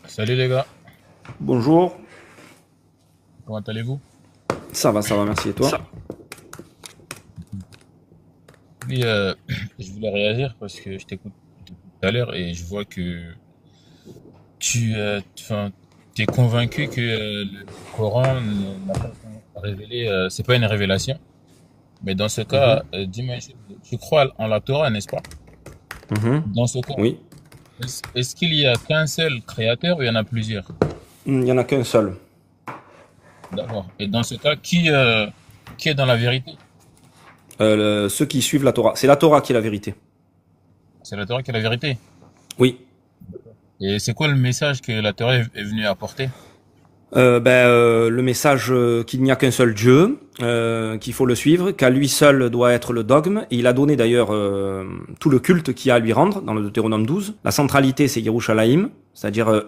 Salut les gars, Bonjour, comment allez-vous? ça va, merci. Et toi? Oui, je voulais réagir parce que je t'écoute tout à l'heure et je vois que tu es convaincu que le Coran n'a pas révélé, c'est pas une révélation. Mais dans ce cas, Mhm, dis-moi, tu crois en la Torah, n'est-ce pas? mhm. Dans ce cas, Oui, est-ce qu'il y a qu'un seul créateur ou il y en a plusieurs? il n'y en a qu'un seul. D'accord. Et dans ce cas, qui est dans la vérité? Ceux qui suivent la Torah. C'est la Torah qui est la vérité. C'est la Torah qui est la vérité. Oui. Et c'est quoi le message que la Torah est venue apporter? Le message qu'il n'y a qu'un seul Dieu, qu'il faut le suivre, qu'à lui seul doit être le dogme. Et il a donné d'ailleurs tout le culte qu'il y a à lui rendre dans le Deutéronome 12. La centralité, c'est Yerushalayim, c'est-à-dire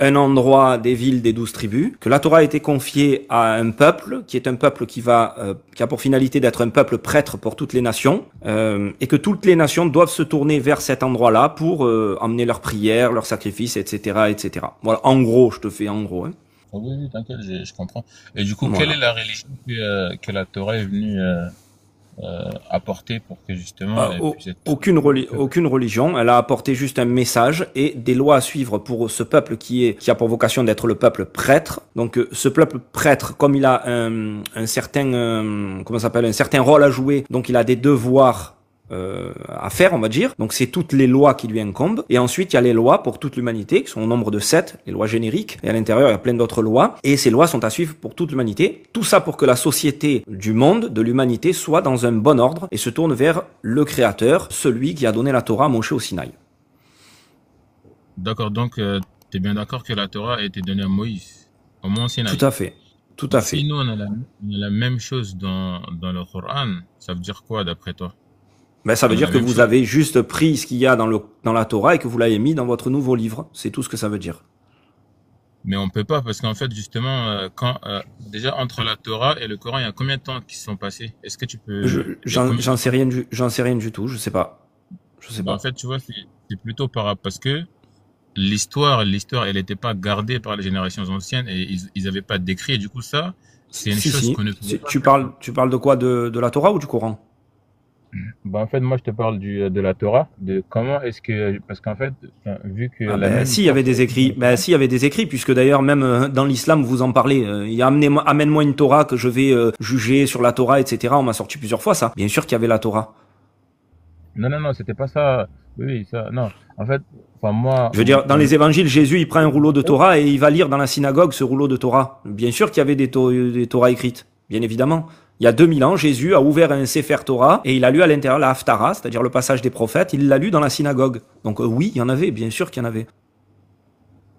un endroit des villes des 12 tribus. Que la Torah a été confiée à un peuple, qui est un peuple qui a pour finalité d'être un peuple prêtre pour toutes les nations, et que toutes les nations doivent se tourner vers cet endroit-là pour emmener leurs prières, leurs sacrifices, etc., etc. Voilà, en gros, je te fais en gros. Hein. Oh oui, oui, t'inquiète, je comprends. Et du coup, quelle est Voilà. la religion que la Torah est venue apporter pour que justement elle puisse être Aucune religion, elle a apporté juste un message et des lois à suivre pour ce peuple qui a pour vocation d'être le peuple prêtre. Donc ce peuple prêtre, comme il a un certain comment ça s'appelle, un certain rôle à jouer, donc il a des devoirs à faire, on va dire. Donc c'est toutes les lois qui lui incombent. Et ensuite, il y a les lois pour toute l'humanité, qui sont au nombre de 7, les lois génériques. Et à l'intérieur, il y a plein d'autres lois. Et ces lois sont à suivre pour toute l'humanité. Tout ça pour que la société du monde, de l'humanité, soit dans un bon ordre et se tourne vers le Créateur, celui qui a donné la Torah à Moshe au Sinaï. d'accord. Donc, tu es bien d'accord que la Torah a été donnée à Moïse, au mont Tout Sinaï. à fait. Tout à Donc, si fait. nous on a la même chose dans le Coran, ça veut dire quoi d'après toi? Ben, ça veut On a dire la que même vous chose. avez juste pris ce qu'il y a dans la Torah et que vous l'avez mis dans votre nouveau livre. C'est tout ce que ça veut dire. Mais on peut pas parce qu'en fait, justement, déjà entre la Torah et le Coran, il y a combien de temps qui se sont passés? Est-ce que tu peux, il y a combien de temps? J'en sais rien du tout. Je sais pas. Je sais Ben, en pas. fait, tu vois, c'est plutôt parce que l'histoire, elle n'était pas gardée par les générations anciennes et ils avaient pas d'écrit. Et du coup, ça, c'est une Si, chose si. qu'on ne pouvait pas faire. Tu parles de quoi? De la Torah ou du Coran? Ben, en fait, moi, je te parle de la Torah, de comment est-ce que, parce qu'en fait, enfin, vu que Ah la ben, même si, il y histoire avait s'est des répétée dans écrits. le Ben, Coran. si, il y avait des écrits, puisque d'ailleurs, même dans l'islam, vous en parlez. Il y a amène-moi une Torah que je vais juger sur la Torah, etc. On m'a sorti plusieurs fois ça. Bien sûr qu'il y avait la Torah. Non, non, non, c'était pas ça. Oui, oui, ça, non. En fait, enfin, moi, Je veux dire, dans les évangiles, Jésus, il prend un rouleau de Torah et il va lire dans la synagogue ce rouleau de Torah. Bien sûr qu'il y avait des Torahs écrites. Bien évidemment. Il y a 2000 ans, Jésus a ouvert un Sefer Torah et il a lu à l'intérieur la Haftara, c'est-à-dire le passage des prophètes, il l'a lu dans la synagogue. Donc oui, il y en avait, bien sûr qu'il y en avait.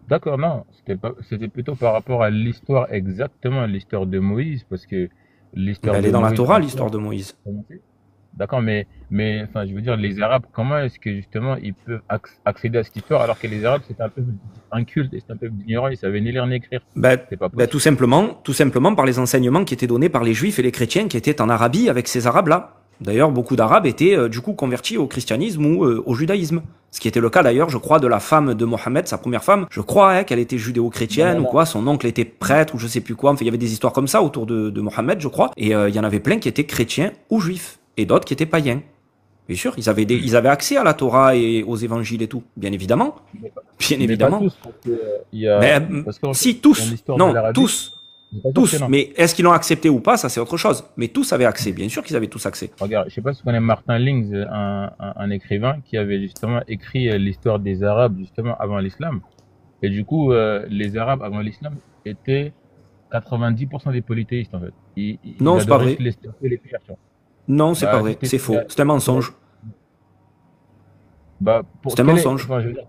d'accord, non, c'était plutôt par rapport à l'histoire, exactement l'histoire de Moïse, parce que Ben, l'histoire elle de est dans la Moïse Torah, en soi, l'histoire de Moïse. d'accord, enfin, je veux dire, les Arabes, comment est-ce que justement ils peuvent accéder à cette histoire alors que les Arabes, c'était un peu inculte et c'était un peu ignorant, ils savaient ni lire ni écrire. Ben, C'est pas ben, possible. tout simplement par les enseignements qui étaient donnés par les Juifs et les chrétiens qui étaient en Arabie avec ces Arabes-là. D'ailleurs, beaucoup d'Arabes étaient du coup convertis au christianisme ou au judaïsme. Ce qui était le cas d'ailleurs, je crois, de la femme de Mohammed, sa première femme. Je crois qu'elle était Non, judéo-chrétienne non, ou non. quoi. Son oncle était prêtre ou je sais plus quoi. Enfin, il y avait des histoires comme ça autour de Mohammed, je crois. Et il y en avait plein qui étaient chrétiens ou juifs et d'autres qui étaient païens. Bien sûr, ils avaient accès à la Torah et aux évangiles et tout. Bien évidemment. Bien Mais pas évidemment. tous, parce que, Mais parce qu'en fait, si, dans tous. l'histoire de Non, l'Arabie, tous. je suis pas sûr que Tous. non. Mais est-ce qu'ils l'ont accepté ou pas, ça c'est autre chose. Mais tous avaient accès. Bien sûr qu'ils avaient tous accès. Regarde, je sais pas si tu connais Martin Lings, un écrivain qui avait justement écrit l'histoire des Arabes justement avant l'islam. Et du coup, les Arabes avant l'islam étaient 90% des polythéistes en fait. Ils Non, c'est pas adoraient juste vrai. les statues et les pierres. Tu vois. Non, c'est pas Bah, vrai. C'est faux. C'est un il y a- mensonge. bah, C'est pour un mensonge. enfin, je veux dire,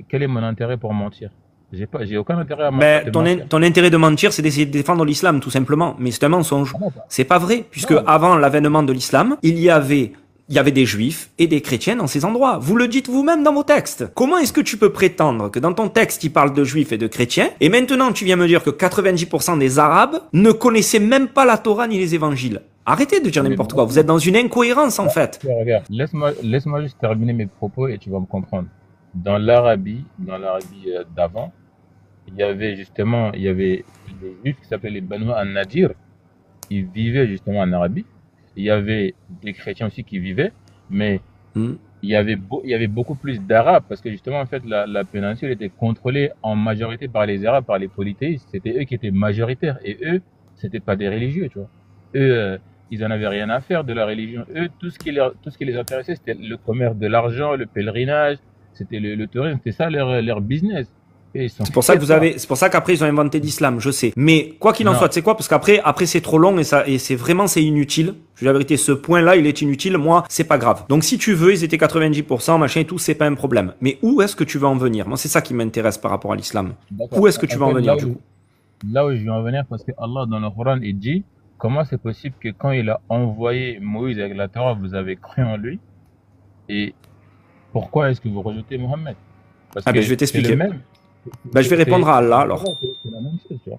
quel est mon intérêt pour mentir? J'ai aucun intérêt Ben, de mentir. ton intérêt de mentir, c'est d'essayer de défendre l'islam, tout simplement. Mais c'est un mensonge. Ah non, pas. C'est pas vrai, puisque Non. avant l'avènement de l'islam, il y avait des juifs et des chrétiens dans ces endroits. Vous le dites vous-même dans vos textes. Comment est-ce que tu peux prétendre que dans ton texte, il parle de juifs et de chrétiens, et maintenant tu viens me dire que 90% des arabes ne connaissaient même pas la Torah ni les évangiles? Arrêtez de dire Mais n'importe quoi. Vous êtes dans une incohérence, en fait. regarde, laisse-moi juste terminer mes propos et tu vas me comprendre. Dans l'Arabie d'avant, il y avait des juifs qui s'appelaient les Banu an-Nadir. Ils vivaient justement en Arabie. Il y avait des chrétiens aussi qui vivaient, mais Hmm. il y avait beaucoup plus d'Arabes parce que justement, en fait, la péninsule était contrôlée en majorité par les Arabes, par les polythéistes. C'était eux qui étaient majoritaires et eux, c'était pas des religieux, tu vois. Eux, ils en avaient rien à faire de la religion. Eux, tout ce qui les intéressait, c'était le commerce de l'argent, le pèlerinage, c'était le tourisme, c'était ça leur business. Et ils s'en C'est pour ça foutaient que de vous ça. avez, c'est pour ça qu'après ils ont inventé l'islam, je sais. Mais quoi qu'il en Non, soit, tu sais quoi, parce qu'après c'est trop long et c'est vraiment c'est inutile. Je dis la vérité, ce point-là, il est inutile. Moi, c'est pas grave. Donc si tu veux, ils étaient 90%, machin et tout, c'est pas un problème. Mais où est-ce que tu vas en venir? Moi, c'est ça qui m'intéresse par rapport à l'islam. d'accord. Où est-ce que tu En vas en fait, venir du coup? là où je vais en venir, parce que Allah, dans le Coran, il dit, comment c'est possible que quand il a envoyé Moïse avec la Torah, vous avez cru en lui, et pourquoi est-ce que vous rejetez Mohammed? Parce Ah ben je que vais c'est le t'expliquer. même. Ben je vais répondre à Allah alors. C'est la même chose, tu vois.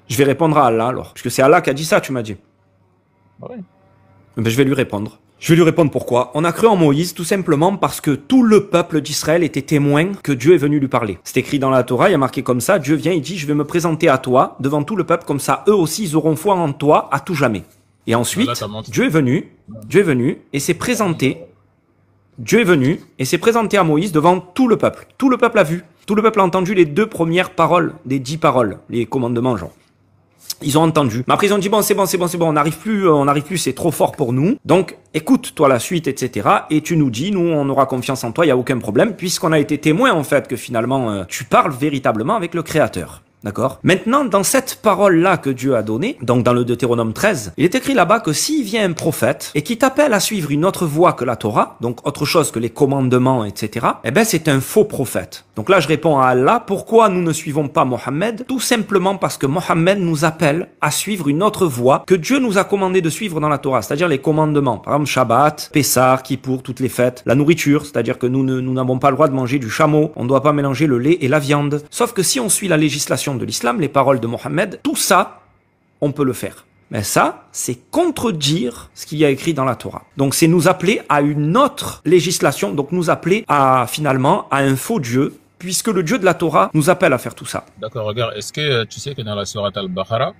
Je vais répondre à Allah alors. Parce que c'est Allah qui a dit ça, tu m'as dit. Ouais. Ben, je vais lui répondre. Je vais lui répondre pourquoi. On a cru en Moïse tout simplement parce que tout le peuple d'Israël était témoin que Dieu est venu lui parler. C'est écrit dans la Torah, il y a marqué comme ça, Dieu vient, il dit, je vais me présenter à toi devant tout le peuple, comme ça eux aussi ils auront foi en toi à tout jamais. Et Là, ensuite, t'as menti. Dieu est venu et s'est présenté, Dieu est venu et s'est présenté à Moïse devant tout le peuple. Tout le peuple a vu, tout le peuple a entendu les 2 premières paroles, des 10 paroles, les commandements genre. Ils ont entendu. Mais après, ils ont dit, bon, c'est bon, on n'arrive plus, c'est trop fort pour nous. Donc, écoute, toi, la suite, etc. Et tu nous dis, nous, on aura confiance en toi, il n'y a aucun problème, puisqu'on a été témoin, en fait, que finalement, tu parles véritablement avec le Créateur. D'accord? Maintenant, dans cette parole-là que Dieu a donnée, donc dans le Deutéronome 13, il est écrit là-bas que s'il vient un prophète et qui t'appelle à suivre une autre voie que la Torah, donc autre chose que les commandements, etc., eh ben c'est un faux prophète. Donc là, je réponds à Allah, pourquoi nous ne suivons pas Mohammed? Tout simplement parce que Mohammed nous appelle à suivre une autre voie que Dieu nous a commandé de suivre dans la Torah, c'est-à-dire les commandements. Par exemple, Shabbat, Pessah, Kippour, toutes les fêtes, la nourriture, c'est-à-dire que nous n'avons pas le droit de manger du chameau, on ne doit pas mélanger le lait et la viande. Sauf que si on suit la législation de l'islam, les paroles de Mohammed, tout ça, on peut le faire. Mais ça, c'est contredire ce qu'il y a écrit dans la Torah. Donc c'est nous appeler à une autre législation, donc nous appeler à finalement à un faux Dieu, puisque le Dieu de la Torah nous appelle à faire tout ça. D'accord, regarde, est-ce que tu sais que dans la sourate Al-Baqarah,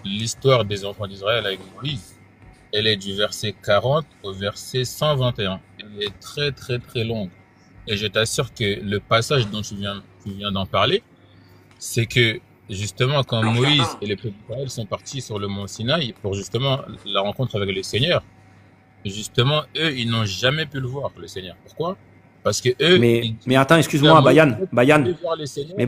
l'histoire des enfants d'Israël avec Moïse, elle est du verset 40 au verset 121. Elle est très très très longue. Et je t'assure que le passage dont tu viens d'en parler, c'est que justement quand Moïse et les peuples d'Israël sont partis sur le mont Sinaï pour justement la rencontre avec le Seigneur, justement eux ils n'ont jamais pu le voir le Seigneur. Pourquoi? Parce que eux Mais attends, excuse-moi, Bayan, mais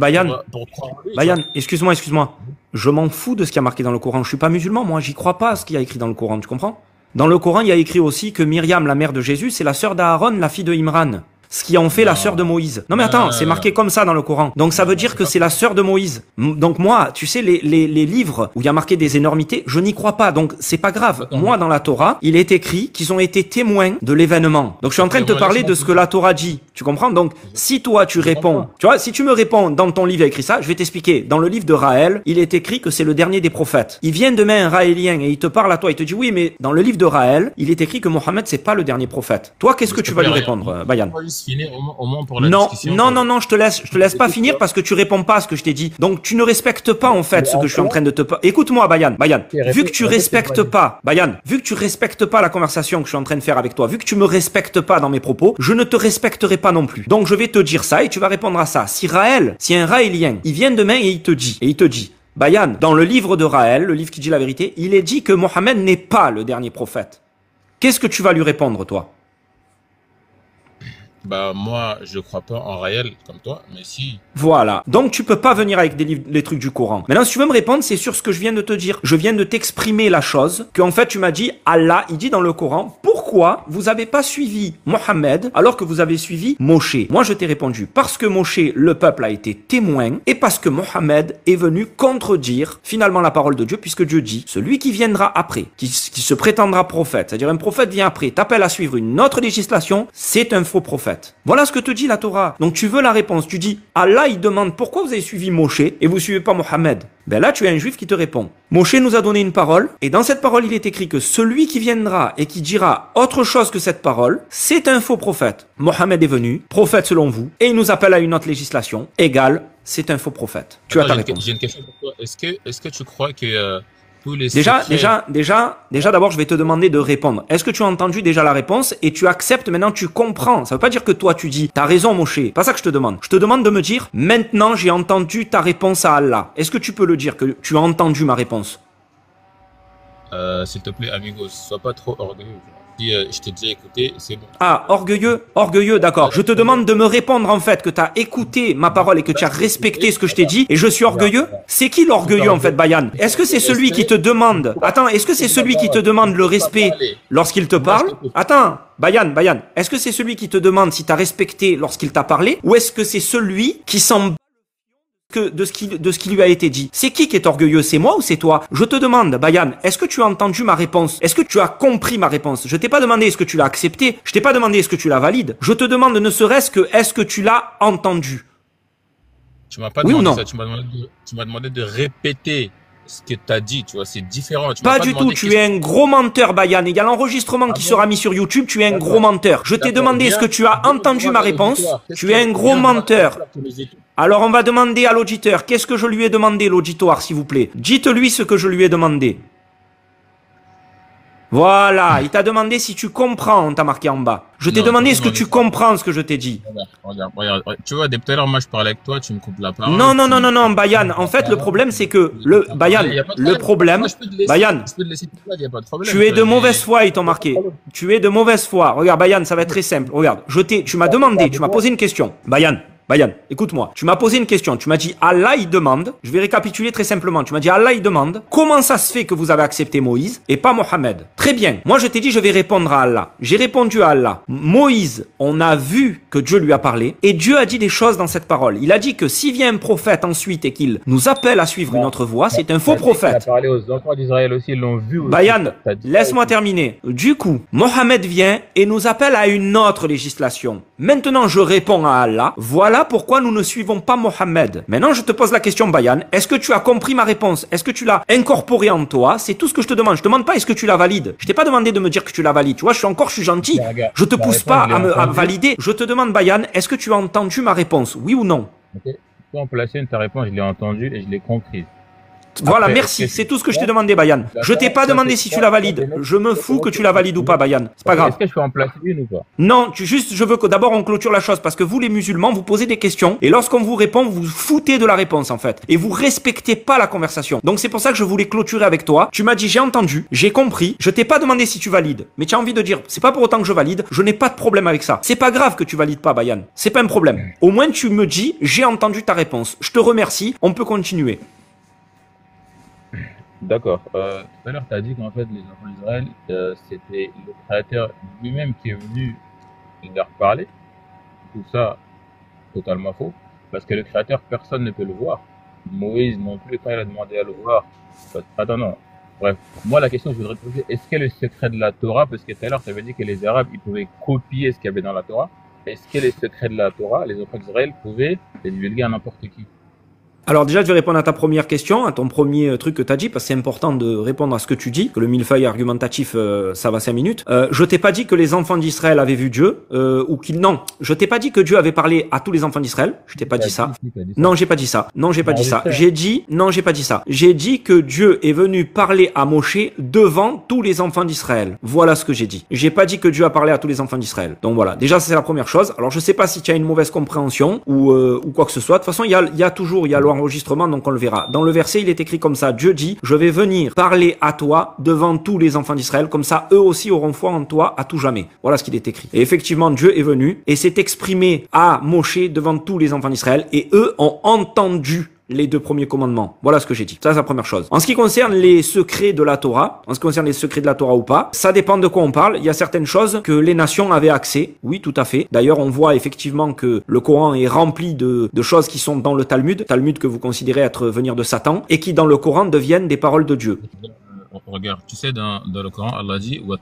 pour croire en lui, tu vois. Bayan, excuse-moi. Je m'en fous de ce qui a marqué dans le Coran. Je suis pas musulman, moi. J'y crois pas à ce qu'il y a écrit dans le Coran. Tu comprends? Dans le Coran, il y a écrit aussi que Myriam, la mère de Jésus, c'est la sœur d'Aaron, la fille de Imran. Ce qui en fait la sœur de Moïse. Non mais attends, c'est marqué comme ça dans le Coran. Donc ça veut dire que c'est la sœur de Moïse. Donc moi, tu sais, les livres où il y a marqué des énormités, je n'y crois pas. Donc c'est pas grave. Moi, dans la Torah, il est écrit qu'ils ont été témoins de l'événement. Donc je suis en train de te parler de ce que la Torah dit. Tu comprends? Donc si toi tu réponds, tu vois, si tu me réponds dans ton livre il y a écrit ça, je vais t'expliquer. Dans le livre de Raël, il est écrit que c'est le dernier des prophètes. Il vient demain un Raélien et il te parle à toi, il te dit oui, mais dans le livre de Raël, il est écrit que Mohammed c'est pas le dernier prophète. Toi, qu'est-ce que tu vas lui répondre, Bayan? Au moins pour la Non, discussion. non, je te laisse pas finir parce que tu réponds pas à ce que je t'ai dit. Donc tu ne respectes pas en fait ce que je suis en train de te... Écoute-moi, Bayan, vu que tu respectes pas, vu que tu respectes pas la conversation que je suis en train de faire avec toi, vu que tu me respectes pas dans mes propos, je ne te respecterai pas non plus. Donc je vais te dire ça et tu vas répondre à ça. Si un Raélien, il vient demain et il te dit, Bayan, dans le livre de Raël, le livre qui dit la vérité, il est dit que Mohammed n'est pas le dernier prophète. Qu'est-ce que tu vas lui répondre, toi? Bah moi, je crois pas en réel comme toi, mais si. Voilà. Donc tu peux pas venir avec des livres, les trucs du Coran. Maintenant, si tu veux me répondre, c'est sur ce que je viens de te dire. Je viens de t'exprimer la chose qu'en fait tu m'as dit Allah, il dit dans le Coran, pourquoi vous avez pas suivi Mohammed alors que vous avez suivi Moshe? Moi, je t'ai répondu parce que Moshe, le peuple a été témoin et parce que Mohammed est venu contredire finalement la parole de Dieu puisque Dieu dit celui qui viendra après, qui se prétendra prophète, c'est-à-dire un prophète vient après, t'appelle à suivre une autre législation, c'est un faux prophète. Voilà ce que te dit la Torah. Donc tu veux la réponse. Tu dis, Allah, il demande pourquoi vous avez suivi Moshe et vous suivez pas Mohammed. Ben là, tu as un juif qui te répond. Moshe nous a donné une parole, et dans cette parole, il est écrit que celui qui viendra et qui dira autre chose que cette parole, c'est un faux prophète. Mohammed est venu, prophète selon vous, et il nous appelle à une autre législation, égale, c'est un faux prophète. Tu as ta réponse. J'ai une question pour toi. Est-ce que tu crois que tous les Déjà, secrets... d'abord, je vais te demander de répondre. Est-ce que tu as entendu déjà la réponse et tu acceptes maintenant, tu comprends? Ça veut pas dire que toi tu dis, t'as raison, Moshe. Pas ça que je te demande. Je te demande de me dire, maintenant, j'ai entendu ta réponse à Allah. Est-ce que tu peux le dire que tu as entendu ma réponse? S'il te plaît, amigos, sois pas trop orgueilleux. Si je t'ai déjà écouté, c'est bon. Ah, orgueilleux, d'accord. Je te demande de me répondre en fait que tu as écouté ma parole et que tu as respecté ce que je t'ai dit et je suis orgueilleux. C'est qui l'orgueilleux en fait, Bayan? Est-ce que c'est celui qui te demande... Attends, est-ce que c'est celui qui te demande le respect lorsqu'il te parle? Attends, Bayan, est-ce que c'est celui qui te demande si tu as respecté lorsqu'il t'a parlé ou est-ce que c'est celui qui s'en de ce qui lui a été dit? C'est qui est orgueilleux? C'est moi ou c'est toi? Je te demande, Bayan, est-ce que tu as entendu ma réponse? Est-ce que tu as compris ma réponse? Je t'ai pas demandé est-ce que tu l'as accepté, je t'ai pas demandé est-ce que tu la valides. Je te demande ne serait-ce que est-ce que tu l'as entendu? Tu m'as pas Oui demandé ou non? ça, tu m'as demandé de répéter ce que tu as dit, tu vois, c'est différent. Tu m'as Pas pas du demandé tout, tu es un gros menteur, Bayan. Il y a l'enregistrement qui sera mis sur YouTube, tu es un gros menteur. Je t'ai demandé est-ce que tu as entendu ma réponse? Tu es un gros menteur. Alors on va demander à l'auditeur, qu'est-ce que je lui ai demandé, l'auditoire, s'il vous plaît? Dites-lui ce que je lui ai demandé. Voilà, il t'a demandé si tu comprends, on t'a marqué en bas. Je t'ai demandé est-ce que tu comprends ce que je t'ai dit? Regarde. Tu vois, depuis tout à l'heure, moi je parlais avec toi, tu me coupes la parole. Non, Bayan. En fait, le problème, c'est que Bayan, le problème, Bayan, tu es de mauvaise foi, ils t'ont marqué. Tu es de mauvaise foi. Regarde, Bayan, ça va être très simple. Regarde, tu m'as demandé, tu m'as posé une question. Bayan, écoute-moi. Tu m'as posé une question. Tu m'as dit, Allah, il demande. Je vais récapituler très simplement. Tu m'as dit, Allah, il demande. Comment ça se fait que vous avez accepté Moïse et pas Mohammed? Très bien. Moi, je t'ai dit, je vais répondre à Allah. J'ai répondu à Allah. Moïse, on a vu que Dieu lui a parlé et Dieu a dit des choses dans cette parole. Il a dit que s'il vient un prophète ensuite et qu'il nous appelle à suivre une autre voie, c'est un faux prophète. Il a parlé aux enfants d'Israël aussi, ils l'ont vu aussi. Bayan, laisse-moi terminer. Du coup, Mohammed vient et nous appelle à une autre législation. Maintenant, je réponds à Allah. Voilà pourquoi nous ne suivons pas Mohammed. Maintenant, je te pose la question, Bayan. Est-ce que tu as compris ma réponse? Est-ce que tu l'as incorporé en toi? C'est tout ce que je te demande. Je te demande pas est-ce que tu la valides. Je t'ai pas demandé de me dire que tu la valides. Tu vois, je suis gentil. Je te pousse pas à valider. Je te demande, Bayan, est-ce que tu as entendu ma réponse? Oui ou non? Ok. Tu peux en placer une ta réponse, je l'ai entendue et je l'ai comprise. Voilà, merci. C'est tout ce que je t'ai demandé, Bayan. Je t'ai pas demandé si tu la valides. Je me fous que tu la valides ou pas, Bayan. C'est pas grave. Est-ce que je peux en placer une ou pas? Non, je veux que d'abord on clôture la chose parce que vous, les musulmans, vous posez des questions et lorsqu'on vous répond, vous vous foutez de la réponse en fait et vous respectez pas la conversation. Donc c'est pour ça que je voulais clôturer avec toi. Tu m'as dit j'ai entendu, j'ai compris. Je t'ai pas demandé si tu valides, mais tu as envie de dire c'est pas pour autant que je valide. Je n'ai pas de problème avec ça. C'est pas grave que tu valides pas, Bayan. C'est pas un problème. Au moins tu me dis j'ai entendu ta réponse. Je te remercie. On peut continuer. D'accord. Tout à l'heure, tu as dit qu'en fait, les enfants d'Israël, c'était le Créateur lui-même qui est venu leur parler. Tout ça, totalement faux. Parce que le Créateur, personne ne peut le voir. Moïse non plus, quand il a demandé à le voir. Attends, non. Bref, moi, la question que je voudrais te poser, est-ce que le secret de la Torah, parce que tout à l'heure, tu avais dit que les Arabes, ils pouvaient copier ce qu'il y avait dans la Torah. Est-ce que les secrets de la Torah, les enfants d'Israël pouvaient les divulguer à n'importe qui? Alors déjà, je vais répondre à ta première question, à ton premier truc que tu as dit, parce que c'est important de répondre à ce que tu dis, que le millefeuille argumentatif, ça va 5 minutes. Je t'ai pas dit que les enfants d'Israël avaient vu Dieu, ou qu'ils... Non, je t'ai pas dit que Dieu avait parlé à tous les enfants d'Israël. Je t'ai pas dit ça. Non, j'ai pas dit ça. Non, j'ai pas dit ça. J'ai dit... Non, j'ai pas dit ça. J'ai dit que Dieu est venu parler à Moshe devant tous les enfants d'Israël. Voilà ce que j'ai dit. J'ai pas dit que Dieu a parlé à tous les enfants d'Israël. Donc voilà. Déjà, c'est la première chose. Alors, je sais pas si tu as une mauvaise compréhension, ou quoi que ce soit. De toute façon, il y a l'enregistrement, donc on le verra. Dans le verset, il est écrit comme ça. Dieu dit, je vais venir parler à toi devant tous les enfants d'Israël. Comme ça, eux aussi auront foi en toi à tout jamais. Voilà ce qu'il est écrit. Et effectivement, Dieu est venu et s'est exprimé à Moshe devant tous les enfants d'Israël. Et eux ont entendu les 2 premiers commandements. Voilà ce que j'ai dit. Ça, c'est la première chose. En ce qui concerne les secrets de la Torah, ou pas, ça dépend de quoi on parle. Il y a certaines choses que les nations avaient accès. Oui, tout à fait. D'ailleurs, on voit effectivement que le Coran est rempli de choses qui sont dans le Talmud que vous considérez être venir de Satan, et qui dans le Coran deviennent des paroles de Dieu. Regarde, tu sais, dans le Coran, Allah dit en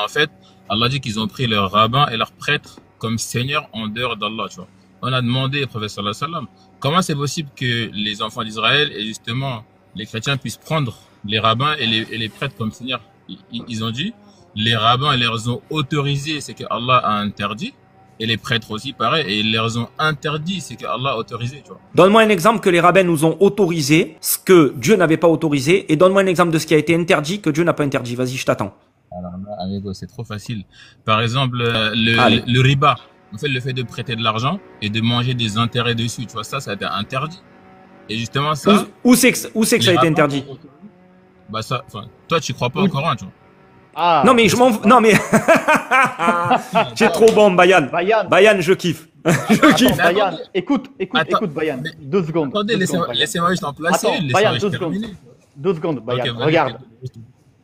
fait, Allah dit qu'ils ont pris leurs rabbins et leurs prêtres comme seigneurs en dehors d'Allah, tu vois. on a demandé au prophète sallallahu alayhi wa sallam, comment c'est possible que les enfants d'Israël et justement les chrétiens puissent prendre les rabbins et les prêtres comme seigneurs. Ils ont dit, les rabbins les ont autorisés, c'est que Allah a interdit, et les prêtres aussi pareil, et ils leur ont interdit, c'est que Allah a autorisé, tu vois. Donne-moi un exemple que les rabbins nous ont autorisé, ce que Dieu n'avait pas autorisé, et donne-moi un exemple de ce qui a été interdit que Dieu n'a pas interdit. Vas-y, je t'attends. Alors là, amigo, c'est trop facile. Par exemple, le riba. En fait, le fait de prêter de l'argent et de manger des intérêts dessus, tu vois, ça a été interdit. Et justement, ça. Où c'est que ça a été interdit? Bah, ça, enfin, toi, tu crois pas au Coran, tu vois. Ah, non, mais je m'en. Non, mais. Tu es trop bon, Bayan. Bayan, je kiffe. Je kiffe. Bayan, écoute, Bayan. 2 secondes. Attendez, laissez-moi juste en placer. Attends, Bayan, 2 secondes. 2 secondes, Bayan. Okay, regarde.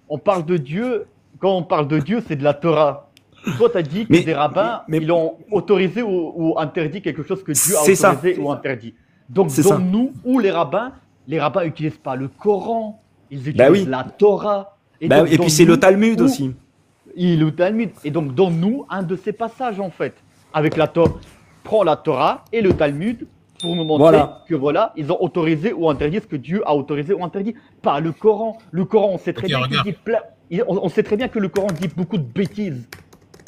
On parle de Dieu. Quand on parle de Dieu, c'est de la Torah. Toi, tu as dit que des rabbins, ils ont autorisé ou interdit quelque chose que Dieu a autorisé ou interdit. Donc, nous, ou les rabbins n'utilisent pas le Coran, ils utilisent la Torah. Et puis c'est le Talmud aussi. Le Talmud. Et donc, donne-nous un de ces passages, en fait. Avec la Torah. Prends la Torah et le Talmud pour nous montrer que voilà, ils ont autorisé ou interdit ce que Dieu a autorisé ou interdit. Pas le Coran. Le Coran, on sait très bien qu'il dit on sait très bien que le Coran dit beaucoup de bêtises.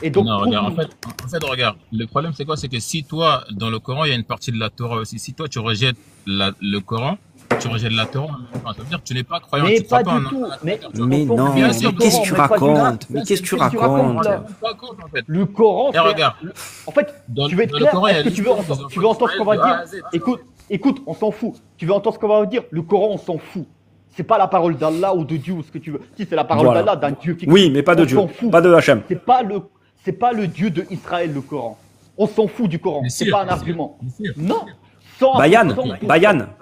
Et donc, non, regarde, en fait, regarde. Le problème, c'est quoi? C'est que si toi, dans le Coran, il y a une partie de la Torah aussi. Si toi, tu rejettes le Coran, tu rejettes la Torah. Ça veut dire que tu n'es pas croyant. Mais tu crois pas du tout. Mais non, qu'est-ce que tu racontes? Mais qu'est-ce que tu racontes? Le Coran, regarde. En fait, tu veux être clair. Est-ce que tu veux entendre ce qu'on va dire? Écoute, on s'en fout. Tu veux entendre ce qu'on va dire? Le Coran, on s'en fout. C'est pas la parole d'Allah ou de Dieu ou ce que tu veux. Si c'est la parole d'Allah, d'un Dieu qui. Oui, mais pas de Dieu. Pas de Hachem. C'est pas le Dieu de Israël, le Coran. On s'en fout du Coran. C'est pas un argument. Non. Bayan,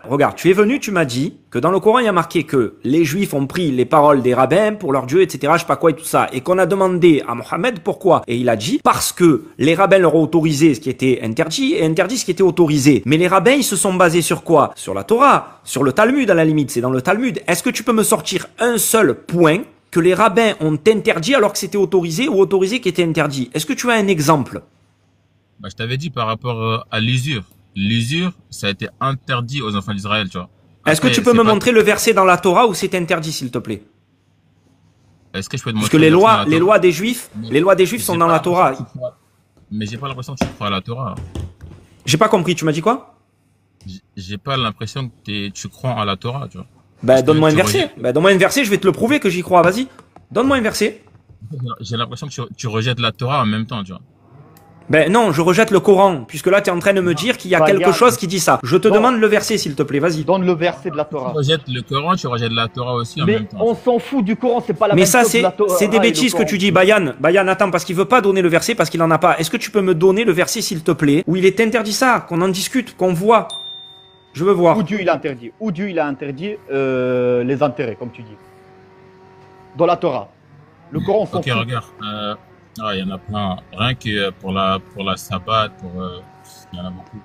regarde, tu es venu, tu m'as dit que dans le Coran, il y a marqué que les Juifs ont pris les paroles des rabbins pour leur Dieu, etc., je sais pas quoi et tout ça, et qu'on a demandé à Mohammed pourquoi. Et il a dit, parce que les rabbins leur ont autorisé ce qui était interdit et interdit ce qui était autorisé. Mais les rabbins, ils se sont basés sur quoi? Sur la Torah, sur le Talmud à la limite, c'est dans le Talmud. Est-ce que tu peux me sortir un seul point que les rabbins ont interdit alors que c'était autorisé ou autorisé qui était interdit? Est-ce que tu as un exemple? Bah, je t'avais dit par rapport à l'usure. L'usure, ça a été interdit aux enfants d'Israël, tu vois. Est-ce que tu peux me montrer le verset dans la Torah où c'est interdit, s'il te plaît? Est-ce que je peux te montrer? Parce que les lois des Juifs sont dans la Torah. Mais j'ai pas l'impression que tu crois à la Torah. J'ai pas compris, tu m'as dit quoi? J'ai pas l'impression que tu crois à la Torah, tu vois. Bah, donne-moi un verset. Bah, donne-moi un verset, je vais te le prouver que j'y crois. Vas-y. Donne-moi un verset. J'ai l'impression que tu rejettes la Torah en même temps, tu vois. Ben non, je rejette le Coran, puisque là tu es en train de me dire qu'il y a quelque chose qui dit ça. Je te demande le verset, s'il te plaît, vas-y. Donne le verset de la Torah. Tu rejettes le Coran, tu rejettes la Torah aussi en même temps. Mais on s'en fout du Coran, c'est pas la même chose. Mais ça, c'est des bêtises que tu dis, Bayan. Bayan, attends, parce qu'il veut pas donner le verset, parce qu'il en a pas. Est-ce que tu peux me donner le verset, s'il te plaît, où il est interdit ça, qu'on en discute, qu'on voit? Je veux voir. Où Dieu il a interdit les intérêts, comme tu dis. Dans la Torah. Le Coran, on s'en fout. Ok, regarde. Il y en a plein. Rien que pour la sabbat, il y en a beaucoup.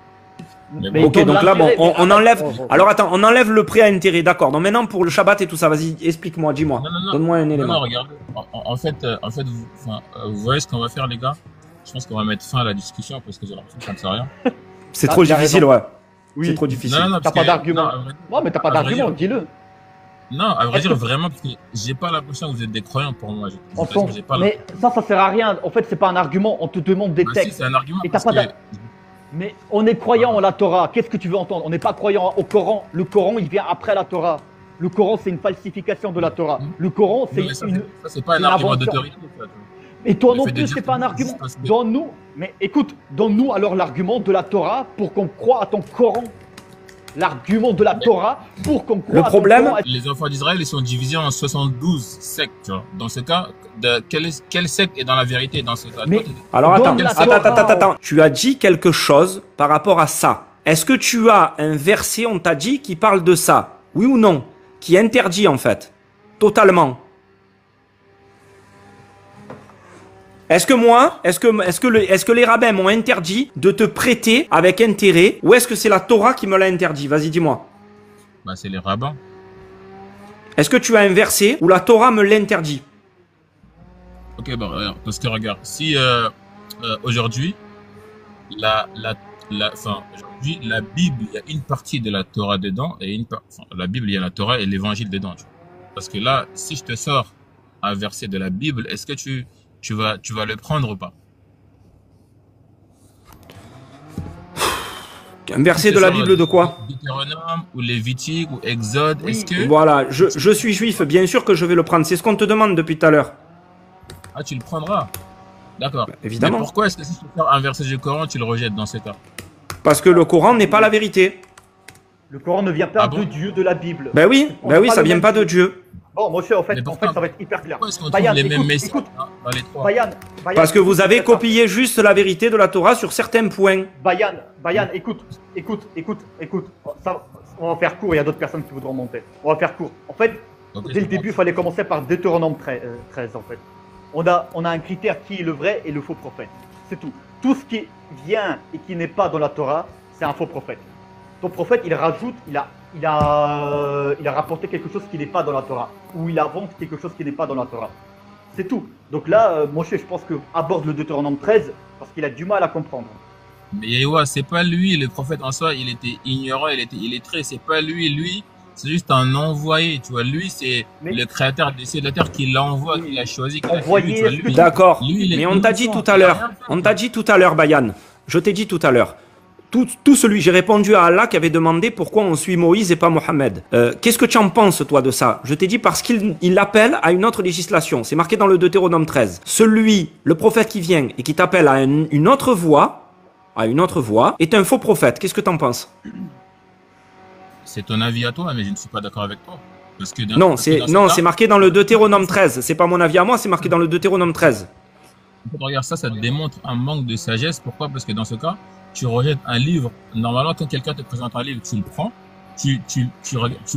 Mais ok, donc là, bon, on enlève. Alors attends, on enlève le prêt à intérêt, d'accord. Donc maintenant, pour le Shabbat et tout ça, vas-y, explique-moi, dis-moi. Donne-moi un élément. Non, regardez. En fait, vous voyez ce qu'on va faire, les gars? Je pense qu'on va mettre fin à la discussion parce que j'ai l'impression que ça ne sert à rien. C'est trop difficile, ouais. Oui. C'est trop difficile. Non, t'as pas d'argument. Non, mais t'as pas d'argument, dis-le. Non, à vrai dire, vraiment, parce que j'ai pas l'impression que vous êtes des croyants pour moi. Mais ça sert à rien. En fait, c'est pas un argument. On te demande des textes. Si, c'est un argument. Et t'as pas Mais on est croyant en la Torah. Qu'est-ce que tu veux entendre? On n'est pas croyant au Coran. Le Coran, il vient après la Torah. Le Coran, c'est une falsification de la Torah. Le Coran, c'est une. Ça, c'est pas un argument d'autorité. Et toi non plus, c'est pas un argument. Donne-nous. Mais écoute, donne-nous alors l'argument de la Torah pour qu'on croie à ton Coran. L'argument de la Torah pour qu'on croie. Le problème, les enfants d'Israël, ils sont divisés en 72 sectes, tu vois. Dans ce cas, quelle secte est dans la vérité dans ce cas? Mais, alors attends. Tu as dit quelque chose par rapport à ça. Est-ce que tu as un verset, on t'a dit, qui parle de ça? Oui ou non? Qui interdit en fait. Totalement. Est-ce que les rabbins m'ont interdit de te prêter avec intérêt, ou est-ce que c'est la Torah qui me l'a interdit? Vas-y, dis-moi. Bah, c'est les rabbins. Est-ce que tu as un verset où la Torah me l'interdit? Ok, bon, parce que regarde, si aujourd'hui, aujourd'hui, la Bible, il y a une partie de la Torah dedans, et la Bible, il y a la Torah et l'Évangile dedans. Tu vois. Parce que là, si je te sors un verset de la Bible, est-ce que tu vas le prendre ou pas? Un verset de la Bible de quoi? Deutéronome ou Lévitique ou Exode, oui. Est-ce que... Voilà, je suis juif, bien sûr que je vais le prendre. C'est ce qu'on te demande depuis tout à l'heure. Ah, tu le prendras? D'accord. Bah, évidemment. Mais pourquoi est-ce que si tu sors un verset du Coran, tu le rejettes dans ce cas? Parce que le Coran n'est pas la vérité. Le Coran ne vient pas de Dieu de la Bible. Ben oui, ça vient pas de Dieu. Bon, mon cher, en fait, ça va être hyper clair. Pourquoi est-ce qu'on trouve les mêmes messages dans les trois? Parce que vous avez copié juste la vérité de la Torah sur certains points. Bayan, écoute. Ça, on va faire court, il y a d'autres personnes qui voudront monter. On va faire court. En fait, dès le début, il fallait commencer par Deutéronome 13, en fait. On a un critère qui est le vrai et le faux prophète. C'est tout. Tout ce qui vient et qui n'est pas dans la Torah, c'est un faux prophète. Ton prophète, il rajoute, il a rapporté quelque chose qui n'est pas dans la Torah. Ou il invente quelque chose qui n'est pas dans la Torah. C'est tout. Donc là, Moshe, je pense que aborde le Deutéronome 13 parce qu'il a du mal à comprendre. Mais Yehoua, c'est pas lui, le prophète en soi, il était ignorant, il était illettré. C'est pas lui, c'est juste un envoyé. Tu vois, lui, c'est le créateur des cieux de la terre qui l'envoie, qui l'a choisi. D'accord. Mais on t'a dit tout à l'heure, Bayan. Je t'ai dit tout à l'heure. Tout celui, j'ai répondu à Allah qui avait demandé pourquoi on suit Moïse et pas Mohammed. Qu'est-ce que tu en penses, toi, de ça? Je t'ai dit parce qu'il appelle à une autre législation. C'est marqué dans le Deutéronome 13. Le prophète qui vient et qui t'appelle à une autre voie, est un faux prophète. Qu'est-ce que tu en penses? C'est ton avis à toi, mais je ne suis pas d'accord avec toi. Parce que c'est marqué dans le Deutéronome 13. C'est pas mon avis à moi, c'est marqué dans le Deutéronome 13. Regarde ça démontre un manque de sagesse. Pourquoi? Parce que dans ce cas, tu rejettes un livre. Normalement, quand quelqu'un te présente un livre, tu le prends, tu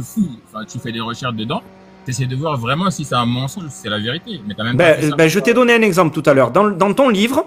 fouilles, tu fais des recherches dedans, tu essaies de voir vraiment si c'est un mensonge ou si c'est la vérité. Mais t'as même pas je t'ai donné un exemple tout à l'heure. Dans ton livre,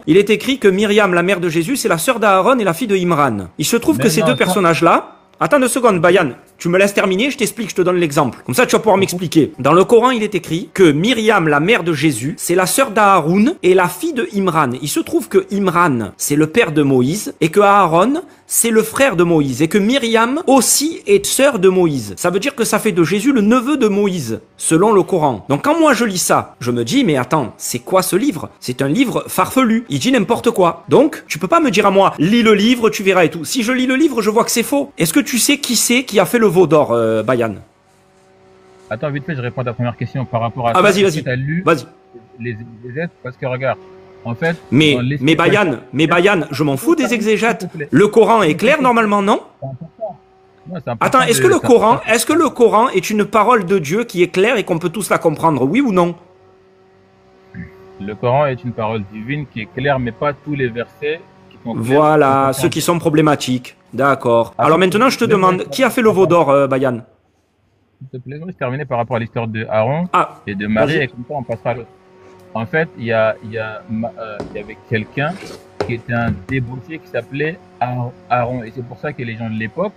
il est écrit que Myriam, la mère de Jésus, c'est la sœur d'Aaron et la fille de Imran. Il se trouve que ces deux personnages-là... Attends 2 secondes, Bayan. Tu me laisses terminer, je t'explique, je te donne l'exemple. Comme ça, tu vas pouvoir m'expliquer. Dans le Coran, il est écrit que Myriam, la mère de Jésus, c'est la sœur d'Aaron et la fille de Imran. Il se trouve que Imran, c'est le père de Moïse, et que Aaron, c'est le frère de Moïse, et que Myriam aussi est sœur de Moïse. Ça veut dire que ça fait de Jésus le neveu de Moïse, selon le Coran. Donc quand moi je lis ça, je me dis, mais attends, c'est quoi ce livre? C'est un livre farfelu. Il dit n'importe quoi. Donc, tu peux pas me dire à moi, lis le livre, tu verras et tout. Si je lis le livre, je vois que c'est faux. Est-ce que tu sais qui a fait le veau d'or, Bayan? Attends, vite fait, je réponds à ta première question par rapport à... Ah, vas-y. Tu as lu les exégètes, parce que regarde, en fait... Mais Bayan, je m'en fous des exégètes. Le Coran est clair normalement, non? Attends, est-ce que le Coran est une parole de Dieu qui est claire et qu'on peut tous la comprendre, oui ou non? Le Coran est une parole divine qui est claire, mais pas tous les versets qui sont clairs. Voilà, ceux qui sont problématiques. D'accord. Alors maintenant, je te demande, qui a fait le veau d'or, Bayan? S'il te plaît, je vais terminer par rapport à l'histoire de Aaron et de Marie, et comme ça, on passera à l'autre. En fait, il y avait quelqu'un qui était un débauché qui s'appelait Aaron. Et c'est pour ça que les gens de l'époque,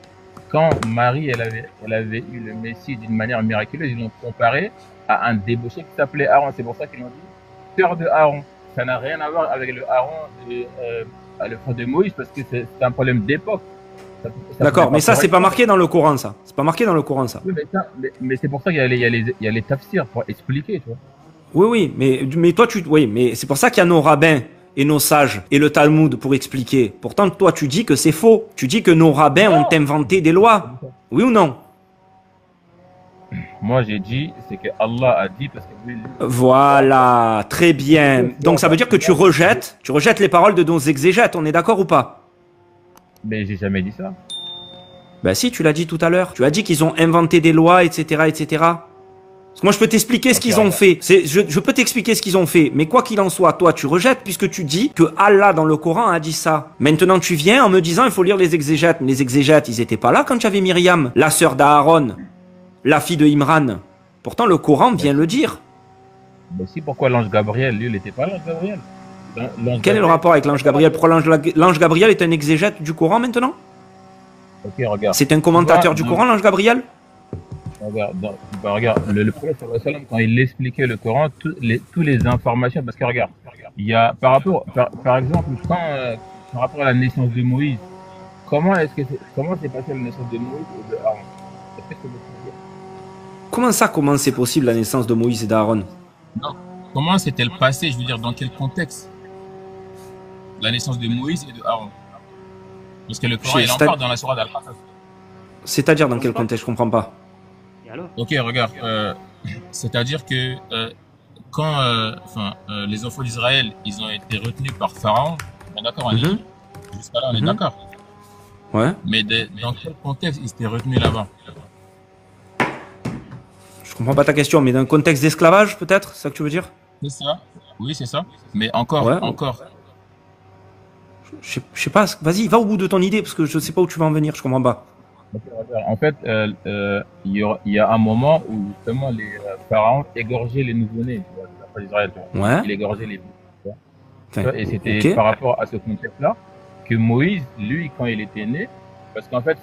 quand Marie, elle avait eu le Messie d'une manière miraculeuse, ils l'ont comparé à un débauché qui s'appelait Aaron. C'est pour ça qu'ils l'ont dit sœur de Aaron. Ça n'a rien à voir avec le Aaron, le frère de Moïse, parce que c'est un problème d'époque. D'accord, mais ça, c'est pas marqué dans le Coran, ça. C'est pas marqué dans le Coran, ça. Oui, mais c'est pour ça qu'il y a les tafsirs pour expliquer, tu vois. Oui, mais toi, mais c'est pour ça qu'il y a nos rabbins et nos sages et le Talmud pour expliquer. Pourtant, toi, tu dis que c'est faux. Tu dis que nos rabbins ont inventé des lois. Oui ou non? Moi, j'ai dit, c'est que Allah a dit parce que lui... Voilà, très bien. Donc, ça veut dire que tu rejettes les paroles de nos exégètes. On est d'accord ou pas? Mais j'ai jamais dit ça. Ben si, tu l'as dit tout à l'heure. Tu as dit qu'ils ont inventé des lois, etc., etc. Parce que moi, je peux t'expliquer ce qu'ils ont fait. Je peux t'expliquer ce qu'ils ont fait. Mais quoi qu'il en soit, toi, tu rejettes puisque tu dis que Allah, dans le Coran, a dit ça. Maintenant, tu viens en me disant, il faut lire les exégètes. Mais les exégètes, ils étaient pas là quand tu avais Myriam, la sœur d'Aaron, la fille de Imran. Pourtant, le Coran vient le dire. Mais si, pourquoi l'ange Gabriel, lui, il n'était pas l'ange Gabriel? Quel est le rapport avec l'ange Gabriel? Pourquoi l'ange Gabriel est un exégète du Coran maintenant? Ok, regarde. C'est un commentateur du Coran, l'ange Gabriel? Regarde, le prophète, quand il expliquait le Coran, toutes les informations, parce que regarde, il y a par exemple, quand par rapport à la naissance de Moïse, comment s'est passée la naissance de Moïse et de Aaron? Est-ce que c'est possible? Comment c'est possible la naissance de Moïse et d'Aaron? Non. Comment s'est-elle passée? Je veux dire, dans quel contexte? La naissance de Moïse et de Aaron. Parce que le Coran, il en parle dans la sourate Al-Qasas. C'est-à-dire dans quel contexte? Je comprends pas. Ok, regarde. C'est-à-dire que quand les enfants d'Israël, ils ont été retenus par Pharaon, on est d'accord, jusqu'à là, on est d'accord. Ouais. Mais dans quel contexte ils étaient retenus là-bas? Je comprends pas ta question, mais dans un contexte d'esclavage, peut-être? C'est ça que tu veux dire? C'est ça. Oui, c'est ça. Mais encore. Je sais pas. Vas-y, va au bout de ton idée, parce que je sais pas où tu vas en venir, je comprends pas. En fait, il y a un moment où justement les pharaons égorgeaient les nouveau-nés d'Israël. Ouais. Ils égorgeaient les bébés. Et c'était par rapport à ce contexte-là que Moïse, lui, quand il était né, parce qu'en fait,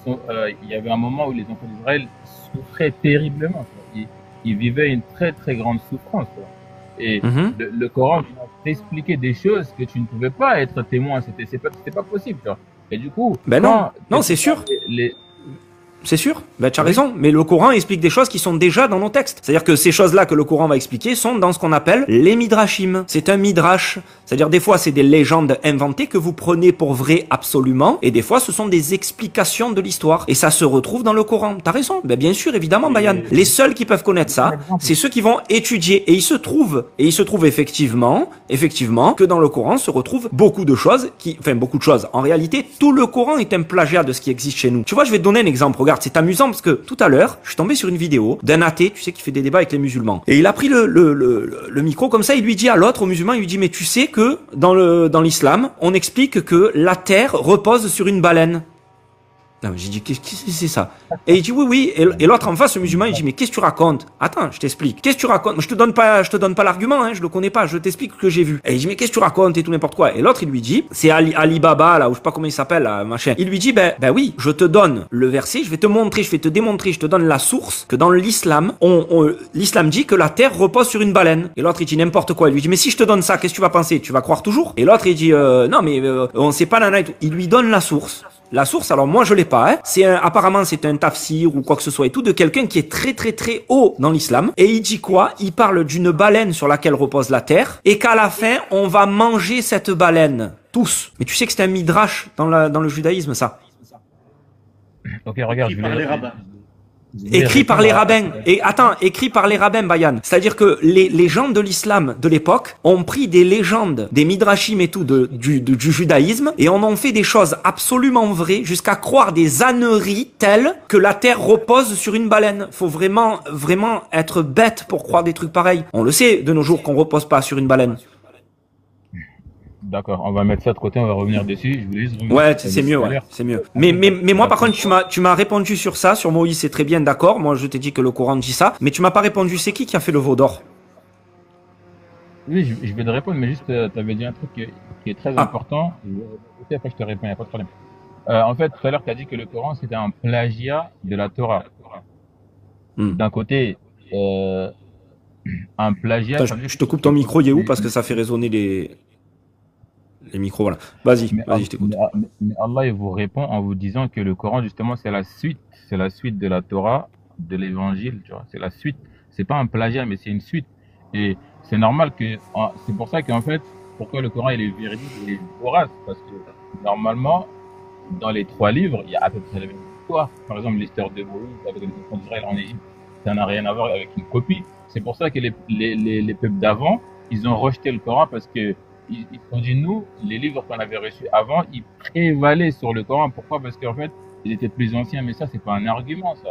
il y avait un moment où les enfants d'Israël souffraient terriblement. Ils vivaient une très très grande souffrance. Et le Coran t'expliquait des choses que tu ne pouvais pas être témoin. C'était pas possible. Et du coup, non, c'est sûr. C'est sûr, tu as raison, mais le Coran explique des choses qui sont déjà dans nos textes. C'est-à-dire que ces choses-là que le Coran va expliquer sont dans ce qu'on appelle les midrashim. C'est un midrash, c'est-à-dire des fois c'est des légendes inventées que vous prenez pour vraies absolument, et des fois ce sont des explications de l'histoire. Et ça se retrouve dans le Coran. T'as raison, bien sûr, évidemment, Bayan. Les seuls qui peuvent connaître ça, c'est ceux qui vont étudier. Et il se trouve effectivement, que dans le Coran se retrouvent beaucoup de choses beaucoup de choses. En réalité, tout le Coran est un plagiat de ce qui existe chez nous. Tu vois, je vais te donner un exemple. Regarde, c'est amusant parce que tout à l'heure, je suis tombé sur une vidéo d'un athée, tu sais, qui fait des débats avec les musulmans. Et il a pris le micro comme ça, il lui dit à l'autre, au musulman, il lui dit, mais tu sais que dans l'islam, on explique que la terre repose sur une baleine. Non, j'ai dit, qu'est-ce que c'est ça? Et il dit, oui. Et l'autre en face, le musulman, il dit, mais qu'est-ce que tu racontes? Attends, je t'explique. Qu'est-ce que tu racontes? Je te donne pas l'argument, je le connais pas, je t'explique ce que j'ai vu. Et il dit, mais qu'est-ce que tu racontes et tout n'importe quoi. Et l'autre, il lui dit, c'est Alibaba, là, ou je sais pas comment il s'appelle, là, machin. Il lui dit, ben oui, je te donne le verset, je vais te démontrer, je te donne la source, que dans l'islam, l'islam dit que la terre repose sur une baleine. Et l'autre, il dit n'importe quoi. Il lui dit, mais si je te donne ça, qu'est-ce que tu vas penser? Tu vas croire toujours? Et l'autre, il dit, non, mais on sait pas nana et tout. Il lui donne la source. La source, alors moi je l'ai pas, apparemment c'est un tafsir ou quoi que ce soit et tout de quelqu'un qui est très très très haut dans l'islam. Et il dit quoi? Il parle d'une baleine sur laquelle repose la terre et qu'à la fin on va manger cette baleine. Tous. Mais tu sais que c'est un midrash dans le judaïsme, ça. Ok, regarde, je vais Écrit par les rabbins. Et attends, écrit par les rabbins, Bayan. C'est-à-dire que les gens de l'islam de l'époque ont pris des légendes, des midrashim et tout du judaïsme et en ont fait des choses absolument vraies jusqu'à croire des âneries telles que la terre repose sur une baleine. Faut vraiment être bête pour croire des trucs pareils. On le sait de nos jours qu'on repose pas sur une baleine. D'accord, on va mettre ça de côté, on va revenir dessus. Je voulais juste c'est mieux, c'est mieux. Mais moi, par contre, tu m'as répondu sur ça, sur Moïse, c'est très bien, d'accord. Moi, je t'ai dit que le Coran dit ça, mais tu m'as pas répondu. C'est qui a fait le veau d'or? Oui, je vais te répondre, mais juste, tu avais dit un truc qui est très important. Après, je te réponds, il n'y a pas de problème. En fait, tout à l'heure, tu as dit que le Coran, c'était un plagiat de la Torah. D'un côté, un plagiat... Attends, je te coupe ton micro, Yehou, parce que ça fait résonner les micros, voilà. Vas-y, je t'écoute. Mais Allah, il vous répond en vous disant que le Coran, justement, c'est la suite de la Torah, de l'évangile, tu vois. C'est la suite. C'est pas un plagiat, mais c'est une suite. Et c'est normal c'est pour ça qu'en fait, pourquoi le Coran, il est véridique, il est vorace. Parce que, normalement, dans les 3 livres, il y a à peu près la même histoire. Par exemple, l'histoire de Moïse avec les enfants d'Israël en Égypte, ça n'a rien à voir avec une copie. C'est pour ça que les peuples d'avant, ils ont rejeté le Coran parce que ils ont dit, nous, les livres qu'on avait reçus avant, ils prévalaient sur le Coran. Pourquoi? Parce qu'en fait, ils étaient plus anciens. Mais ça, c'est pas un argument, ça.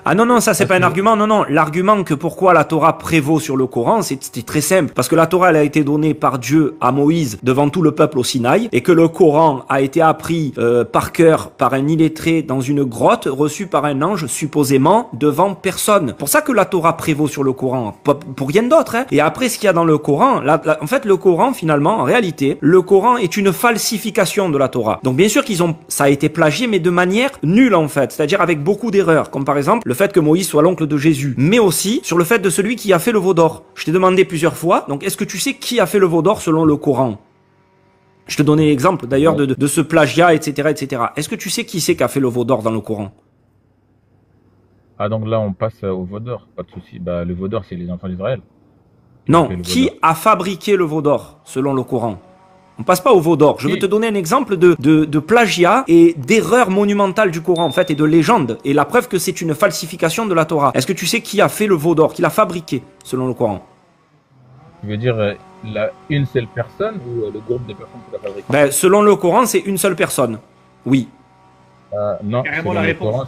Ah non, ça c'est pas un argument, non. L'argument que pourquoi la Torah prévaut sur le Coran, c'était très simple. Parce que la Torah, elle a été donnée par Dieu à Moïse devant tout le peuple au Sinaï, et que le Coran a été appris par cœur par un illettré dans une grotte, reçu par un ange supposément devant personne. Pour ça que la Torah prévaut sur le Coran, pas pour rien d'autre. Et après, ce qu'il y a dans le Coran, en fait, le Coran, finalement, en réalité, le Coran est une falsification de la Torah. Donc bien sûr ça a été plagié, mais de manière nulle en fait, c'est-à-dire avec beaucoup d'erreurs, comme par exemple le fait que Moïse soit l'oncle de Jésus, mais aussi sur le fait de celui qui a fait le veau d'or. Je t'ai demandé plusieurs fois, donc est-ce que tu sais qui a fait le veau d'or selon le Coran? Je te donnais l'exemple d'ailleurs de ce plagiat, etc., etc. Est-ce que tu sais qui c'est qui a fait le veau d'or dans le Coran? Ah, donc là, on passe au veau d'or, pas de souci. Bah, le veau d'or, c'est les enfants d'Israël. Non, qui a fabriqué le veau d'or, selon le Coran? On passe pas au veau d'or. Je veux te donner un exemple de plagiat et d'erreur monumentale du Coran, en fait, et de légende. Et la preuve que c'est une falsification de la Torah. Est-ce que tu sais qui a fait le veau d'or, qui l'a fabriqué, selon le Coran? Tu veux dire une seule personne ou le groupe de personnes qui l'a fabriqué? Ben, selon le Coran, c'est une seule personne. Oui. Non, Carrément la réponse.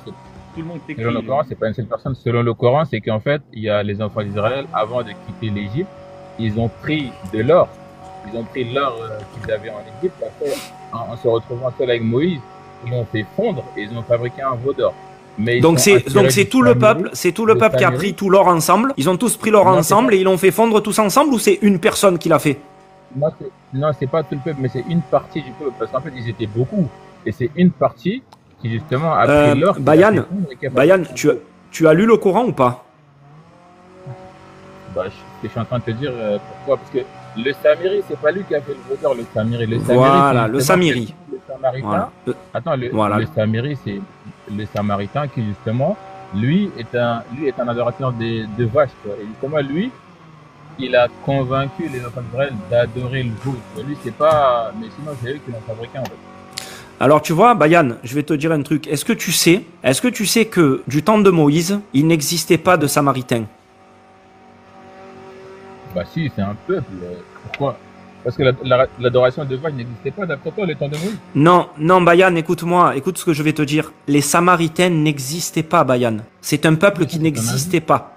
Tout le monde t'écrit. Selon le Coran, c'est pas une seule personne. Selon le Coran, c'est qu'en fait, il y a les enfants d'Israël, avant de quitter l'Égypte, ils ont pris de l'or. Ils ont pris l'or qu'ils avaient en Égypte. Après, en se retrouvant seul avec Moïse, ils l'ont fait fondre et ils ont fabriqué un veau d'or. Donc c'est tout le peuple, qui a pris tout l'or ensemble. Ils ont tous pris l'or ensemble et ils l'ont fait fondre tous ensemble, ou c'est une personne qui l'a fait? Non, c'est pas tout le peuple, mais c'est une partie du peuple. Parce qu'en fait, ils étaient beaucoup. Et c'est une partie qui justement a pris l'or. Bayan, tu as lu le Coran ou pas? Bah, je suis en train de te dire pourquoi. Parce que le Samiri, c'est pas lui qui a fait le veau d'or, le Samiri. Voilà, le Samiri. Le Samaritain. Voilà. Attends, le Samiri, c'est le Samaritain qui justement, lui est un adorateur de vaches. Quoi. Et justement, lui, il a convaincu les enfants d'Israël d'adorer le veau. Lui, c'est pas. Mais sinon, c'est eux qui l'ont fabriqué en fait. Alors tu vois, Bayan, je vais te dire un truc. Est-ce que tu sais que du temps de Moïse, il n'existait pas de Samaritains? Bah si, c'est un peuple. Pourquoi? Parce que l'adoration de vaches n'existait pas d'après toi le temps de Moïse. Non, Bayan, écoute-moi, écoute ce que je vais te dire. Les Samaritains n'existaient pas, Bayan. C'est un peuple qui n'existait pas.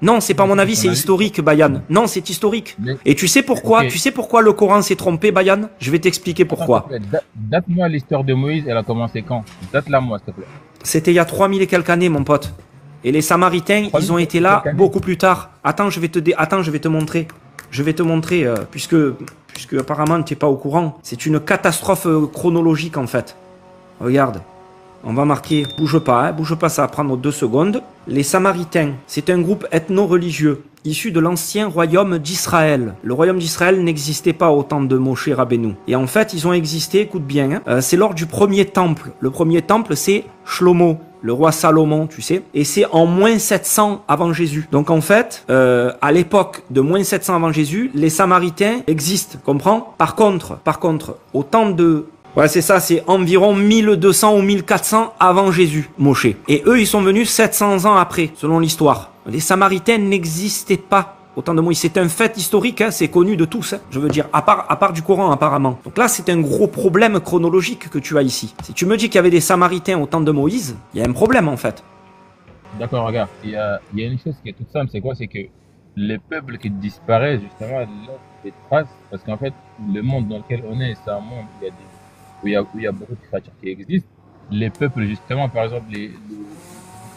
Non, c'est pas mon avis, c'est historique, Bayan. Non, c'est historique. Et tu sais pourquoi? Okay. Tu sais pourquoi le Coran s'est trompé, Bayan? Je vais t'expliquer pourquoi. Date-moi l'histoire de Moïse, elle a commencé quand? Date-la moi, s'il te plaît. C'était il y a 3000 et quelques années, mon pote. Et les Samaritains, ils ont été là beaucoup plus tard. Attends, je vais te montrer. Je vais te montrer, puisque apparemment tu n'es pas au courant. C'est une catastrophe chronologique en fait. Regarde. On va marquer, bouge pas, ça va prendre 2 secondes. Les Samaritains, c'est un groupe ethno-religieux issu de l'ancien royaume d'Israël. Le royaume d'Israël n'existait pas au temps de Moshe Rabbeinu. Et en fait, ils ont existé, écoute bien, c'est lors du premier temple. Le premier temple, c'est Shlomo, le roi Salomon, tu sais. Et c'est en moins 700 avant Jésus. Donc en fait, à l'époque de moins 700 avant Jésus, les Samaritains existent, comprends? Par contre, au temps de... Ouais, c'est ça, c'est environ 1200 ou 1400 avant Jésus, Moshe. Et eux, ils sont venus 700 ans après, selon l'histoire. Les Samaritains n'existaient pas au temps de Moïse. C'est un fait historique, hein, c'est connu de tous. Hein, je veux dire, à part du Coran, apparemment. Donc là, c'est un gros problème chronologique que tu as ici. Si tu me dis qu'il y avait des Samaritains au temps de Moïse, il y a un problème, en fait. D'accord, regarde. Il y a une chose qui est toute simple, c'est quoi? C'est que les peuples qui disparaissent, justement, laissent des traces. Parce qu'en fait, le monde dans lequel on est, c'est un monde où il y a beaucoup de créatures qui existent. Les peuples, justement, par exemple, les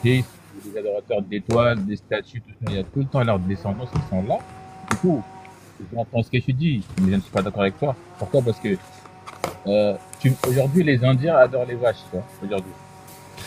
théistes, les adorateurs d'étoiles, des statues, tout ça, il y a tout le temps leurs descendants qui sont là. Du coup, je comprends ce que tu dis, mais je ne suis pas d'accord avec toi. Pourquoi? Parce que aujourd'hui, les Indiens adorent les vaches, aujourd'hui.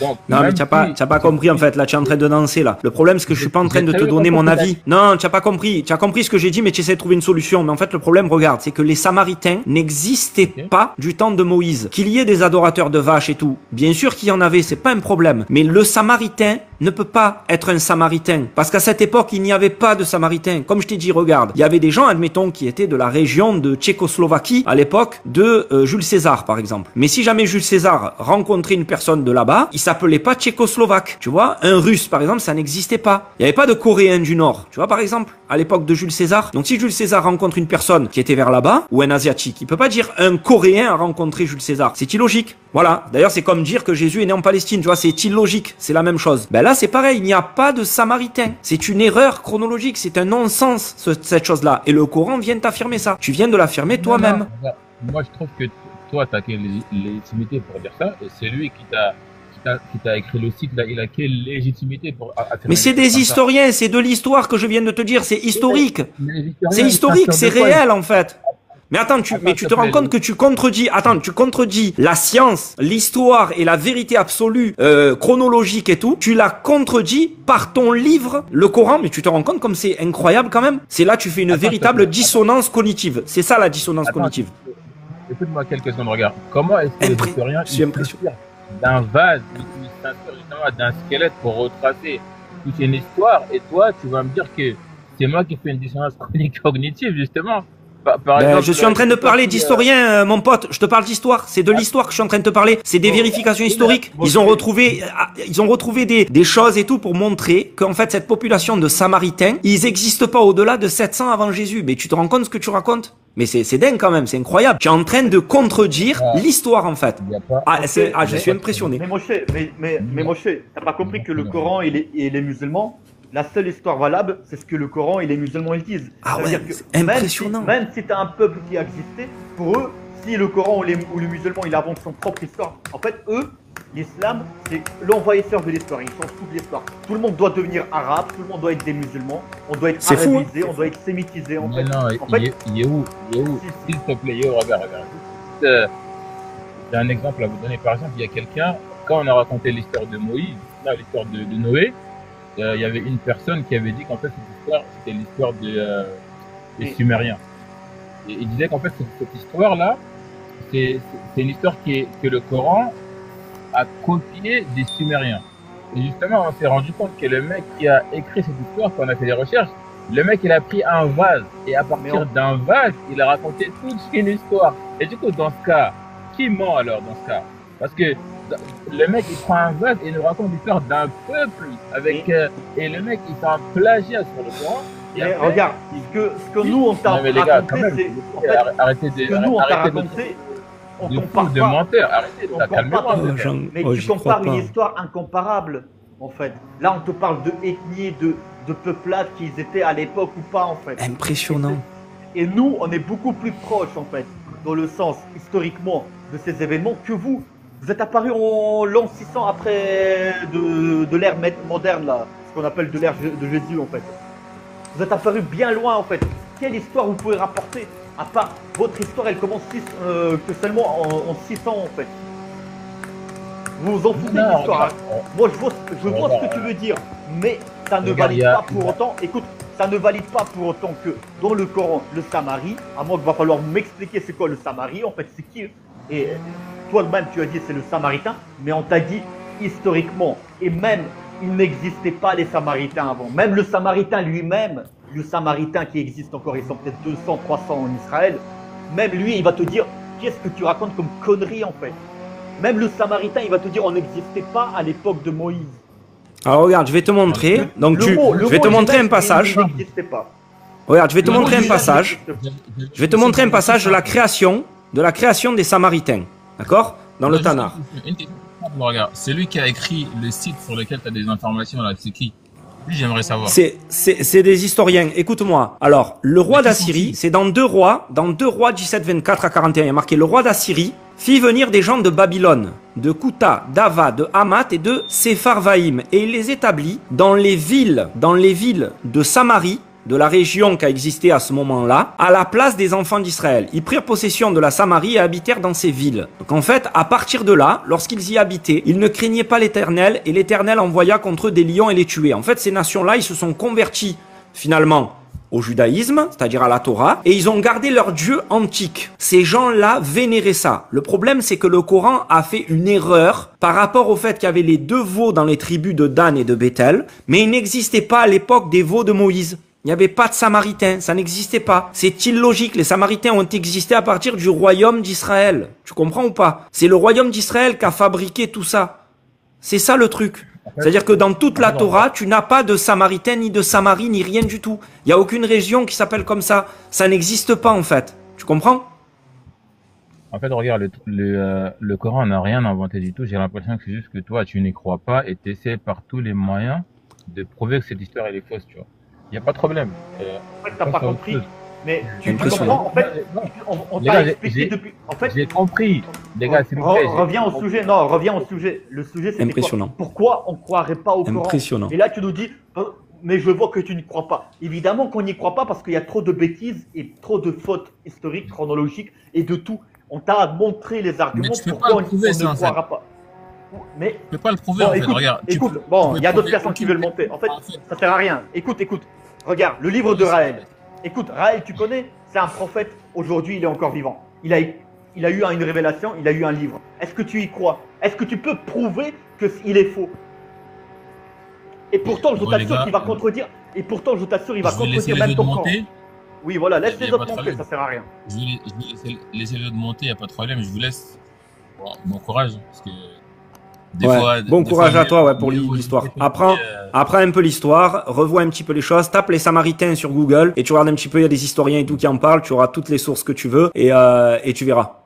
Donc, non, mais tu n'as pas compris en fait. Là, tu es en train de danser là. Le problème, c'est que je suis pas en train de te donner mon avis. Non, tu n'as pas compris. Tu as compris ce que j'ai dit, mais tu essaies de trouver une solution. Mais en fait, le problème, regarde, c'est que les Samaritains n'existaient pas du temps de Moïse. Qu'il y ait des adorateurs de vaches et tout, bien sûr qu'il y en avait, c'est pas un problème. Mais le Samaritain ne peut pas être un Samaritain. Parce qu'à cette époque, il n'y avait pas de Samaritains. Comme je t'ai dit, regarde, il y avait des gens, admettons, qui étaient de la région de Tchécoslovaquie à l'époque de Jules César, par exemple. Mais si jamais Jules César rencontrait une personne de là-bas, il s'appelait pas tchécoslovaque. Tu vois, un russe, par exemple, ça n'existait pas. Il n'y avait pas de coréen du Nord. Tu vois, par exemple, à l'époque de Jules César. Donc si Jules César rencontre une personne qui était vers là-bas, ou un asiatique, il peut pas dire un coréen a rencontré Jules César. C'est illogique. Voilà. D'ailleurs, c'est comme dire que Jésus est né en Palestine. Tu vois, c'est illogique. C'est la même chose. Ben là, c'est pareil. Il n'y a pas de Samaritain. C'est une erreur chronologique. C'est un non-sens, cette chose-là. Et le Coran vient t'affirmer ça. Tu viens de l'affirmer toi-même. Moi, je trouve que toi, tu as quelle légitimité pour dire ça. Et c'est lui qui t'a écrit le cycle, il a quelle légitimité pour affirmer? Mais c'est des historiens, c'est de l'histoire que je viens de te dire, c'est historique. C'est historique, c'est réel en fait. Mais attends, tu te rends compte que tu contredis la science, l'histoire et la vérité absolue, chronologique et tout, tu la contredis par ton livre, le Coran, mais tu te rends compte comme c'est incroyable quand même. C'est là tu fais une véritable dissonance cognitive. C'est ça la dissonance cognitive. écoute-moi quelques secondes, regarde. Comment est-ce que les historiens s'inspirent d'un vase, ils s'inspirent justement d'un squelette pour retracer toute une histoire, et toi, tu vas me dire que c'est moi qui fais une dissonance cognitive, justement. Par exemple, je suis en train de parler d'historien, mon pote. Je te parle d'histoire. C'est de l'histoire que je suis en train de te parler. C'est des vérifications historiques. Ils ont retrouvé des choses et tout pour montrer qu'en fait, cette population de Samaritains, ils n'existent pas au-delà de 700 avant Jésus. Mais tu te rends compte ce que tu racontes? Mais c'est dingue quand même, c'est incroyable. Tu es en train de contredire l'histoire en fait. Je suis impressionné. Mais Moshe, t'as pas compris que le Coran et les musulmans, la seule histoire valable, c'est ce que le Coran et les musulmans ils disent. Ah ouais, c'est impressionnant. Même si t'as un peuple qui a existé, pour eux, si le Coran ou le musulman il invente son propre histoire, en fait eux, l'islam, c'est l'envahisseur de l'histoire, ils changent toute l'histoire. Tout le monde doit devenir arabe, tout le monde doit être des musulmans, on doit être arabisé, on doit être sémitisé en fait. Non, il est où s'il te plaît, regarde. J'ai un exemple à vous donner. Par exemple, il y a quelqu'un, quand on a raconté l'histoire de Moïse, l'histoire de Noé, il y avait une personne qui avait dit qu'en fait cette histoire, c'était l'histoire des Sumériens. Et il disait qu'en fait cette histoire-là, c'est une histoire que le Coran a copié des Sumériens. Et justement, on s'est rendu compte que le mec qui a écrit cette histoire, quand on a fait des recherches, le mec il a pris un vase et à partir d'un vase, il a raconté toute une histoire. Et du coup, dans ce cas, qui ment alors dans ce cas? Parce que le mec il prend un vase et nous raconte l'histoire d'un peuple avec et le mec il fait un plagiat sur le Coran. Et après, regarde, ce que nous on t'a raconté, c'est en fait, arrêtez ce que nous on t'a raconté, on compare de menteur. Arrêtez, calmez-toi. Mais tu compares une histoire incomparable en fait. Là on te parle de ethnie, de peuplade qu'ils étaient à l'époque ou pas en fait. Impressionnant. Et nous on est beaucoup plus proches en fait, dans le sens historiquement de ces événements que vous. Vous êtes apparu en l'an 600 après de l'ère moderne, là, ce qu'on appelle de l'ère de Jésus, en fait. Vous êtes apparu bien loin, en fait. Quelle histoire vous pouvez rapporter? À part votre histoire, elle commence que seulement en 600, en fait. Vous vous en foutez de l'histoire. Hein. Moi, je vois ce que tu veux dire, mais ça ne valide pas pour autant. Écoute, ça ne valide pas pour autant que dans le Coran, le Samari, à moins qu'il va falloir m'expliquer c'est quoi le Samari, en fait, c'est qui. Et toi-même, tu as dit c'est le Samaritain, mais on t'a dit historiquement, et même il n'existait pas les Samaritains avant. Même le Samaritain lui-même, le Samaritain qui existe encore, ils sont peut-être 200, 300 en Israël, même lui, il va te dire qu'est-ce que tu racontes comme connerie en fait. Même le Samaritain, il va te dire on n'existait pas à l'époque de Moïse. Alors regarde, je vais te montrer. Donc je vais te montrer un passage. Il n'existait pas. Regarde, je vais te montrer un passage. Je vais te montrer un passage de la création des Samaritains. D'accord? Dans le Tanakh. Regarde, c'est lui qui a écrit le site sur lequel tu as des informations là, c'est qui? Lui, j'aimerais savoir. C'est des historiens. Écoute-moi. Alors, le roi d'Assyrie, c'est dans deux rois 17, 24 à 41. Il y a marqué le roi d'Assyrie fit venir des gens de Babylone, de Kouta, d'Ava, de Hamath et de Sepharvaïm, et il les établit dans les villes de Samarie, de la région qui a existé à ce moment-là, à la place des enfants d'Israël. Ils prirent possession de la Samarie et habitèrent dans ces villes. Donc en fait, à partir de là, lorsqu'ils y habitaient, ils ne craignaient pas l'Éternel, et l'Éternel envoya contre eux des lions et les tuait. En fait, ces nations-là, ils se sont convertis finalement au judaïsme, c'est-à-dire à la Torah, et ils ont gardé leur Dieu antique. Ces gens-là vénéraient ça. Le problème, c'est que le Coran a fait une erreur par rapport au fait qu'il y avait les deux veaux dans les tribus de Dan et de Bethel, mais il n'existait pas à l'époque des veaux de Moïse. Il n'y avait pas de Samaritains, ça n'existait pas. C'est illogique, les Samaritains ont existé à partir du royaume d'Israël. Tu comprends ou pas? C'est le royaume d'Israël qui a fabriqué tout ça. C'est ça le truc. C'est-à-dire que dans toute la Torah, tu n'as pas de Samaritains, ni de Samarie, ni rien du tout. Il n'y a aucune région qui s'appelle comme ça. Ça n'existe pas en fait. Tu comprends? En fait, regarde, le Coran n'a rien inventé du tout. J'ai l'impression que c'est juste que toi, tu n'y crois pas et tu essaies par tous les moyens de prouver que cette histoire elle est fausse, tu vois. Il n'y a pas de problème. En fait, t'as pas compris. Mais tu comprends, en fait, on t'a expliqué depuis. En fait, j'ai compris. Les gars, s'il vous plaît. Reviens au sujet. Non, reviens au sujet. Le sujet, c'est quoi? Pourquoi on ne croirait pas au Coran? Impressionnant. Et là, tu nous dis, mais je vois que tu n'y crois pas. Évidemment qu'on n'y croit pas parce qu'il y a trop de bêtises et trop de fautes historiques, chronologiques et de tout. On t'a montré les arguments pourquoi on ne croira pas. Mais tu peux pas le prouver, en fait. Regarde. Écoute, bon, il y a d'autres personnes qui veulent monter. En fait, ça sert à rien. Écoute. Regarde, le livre de Raël. Écoute, Raël, tu connais, c'est un prophète. Aujourd'hui, il est encore vivant. il a eu une révélation, il a eu un livre. Est-ce que tu y crois? Est-ce que tu peux prouver qu'il est faux? Et pourtant, je t'assure qu'il va contredire. Et pourtant, je t'assure, il va contredire même ton camp. Oui, voilà, laisse les autres monter, ça sert à rien. Je vais laisser les autres monter, il n'y a pas de problème. Je vous laisse. Bon courage. Parce que des fois, bon courage à toi pour l'histoire. Apprends un peu l'histoire, revois un petit peu les choses, tape les Samaritains sur Google et tu regardes un petit peu, il y a des historiens et tout qui en parlent, tu auras toutes les sources que tu veux et tu verras.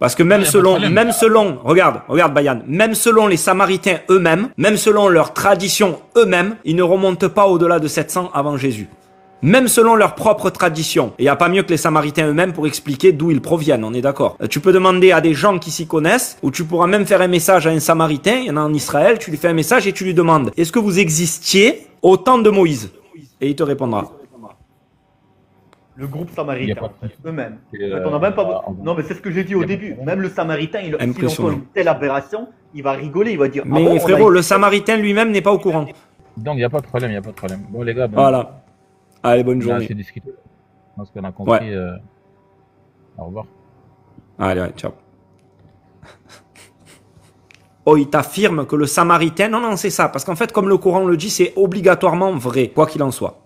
Parce que même selon, regarde Bayan, même selon les Samaritains eux-mêmes, même selon leurs traditions eux-mêmes, ils ne remontent pas au-delà de 700 avant Jésus. Même selon leur propre tradition. Et il n'y a pas mieux que les Samaritains eux-mêmes pour expliquer d'où ils proviennent, on est d'accord. Tu peux demander à des gens qui s'y connaissent, ou tu pourras même faire un message à un Samaritain, il y en a en Israël, tu lui fais un message et tu lui demandes, est-ce que vous existiez au temps de Moïse? Et il te répondra. Le groupe samaritain, eux-mêmes. On n'a même pas... Non, mais c'est ce que j'ai dit au début. Même le Samaritain, s'il entend une telle aberration, il va rigoler, il va dire... Mais bon, frérot, le Samaritain lui-même n'est pas au courant. Donc, il n'y a pas de problème. Bon, les gars... Voilà. Allez, bonne journée. Je pense qu'on a compris. Au revoir. Allez, ciao. Oh, il t'affirme que le Samaritain... Non, c'est ça. Parce qu'en fait, comme le Coran le dit, c'est obligatoirement vrai, quoi qu'il en soit.